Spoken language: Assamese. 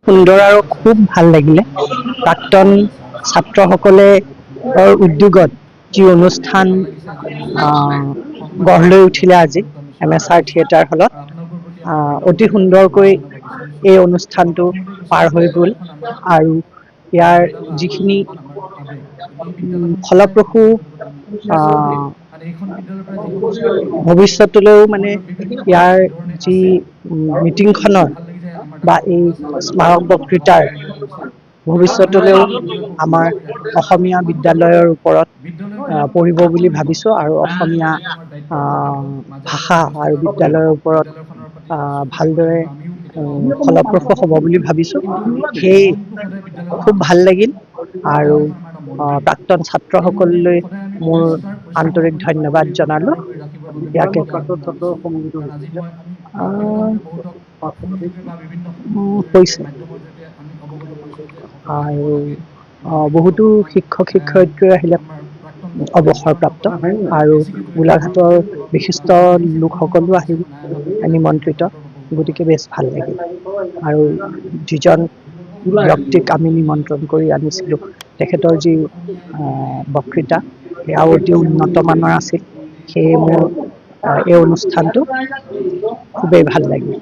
সুন্দৰ আৰু খুব ভাল লাগিলে। প্ৰাক্তন ছাত্ৰসকলে উদ্যোগত যি অনুষ্ঠান গঢ় লৈ উঠিলে আজি MSR থিয়েটাৰ হলত, অতি সুন্দৰকৈ এই অনুষ্ঠানটো পাৰ হৈ গ'ল। আৰু ইয়াৰ যিখিনি ফলপ্ৰসূ ভৱিষ্যতলৈও মানে ইয়াৰ যি মিটিংখনৰ বা এই স্মাৰক বক্তৃতাৰ ভৱিষ্যতলৈও আমাৰ অসমীয়া বিদ্যালয়ৰ ওপৰত পৰিব বুলি ভাবিছোঁ, আৰু অসমীয়া ভাষা আৰু বিদ্যালয়ৰ ওপৰত ভালদৰে ফলপ্ৰসূ হ'ব বুলি ভাবিছোঁ। সেই খুব ভাল লাগিল। আৰু প্ৰাক্তন ছাত্ৰসকললৈ মোৰ আন্তৰিক ধন্যবাদ জনালোঁ। ইয়াকে হৈছে। আৰু বহুতো শিক্ষক শিক্ষয়িত্ৰী আহিলে অৱসৰপ্ৰাপ্ত, আৰু গোলাঘাটৰ বিশিষ্ট লোকসকলো আহিল নিমন্ত্ৰিত। গতিকে বেছ ভাল লাগিল। আৰু যিজন ব্যক্তিক আমি নিমন্ত্ৰণ কৰি আনিছিলোঁ, তেখেতৰ যি বক্তৃতা সেয়াও অতি উন্নত মানৰ আছিল। সেয়ে মোৰ এই অনুষ্ঠানটো খুবেই ভাল লাগিল।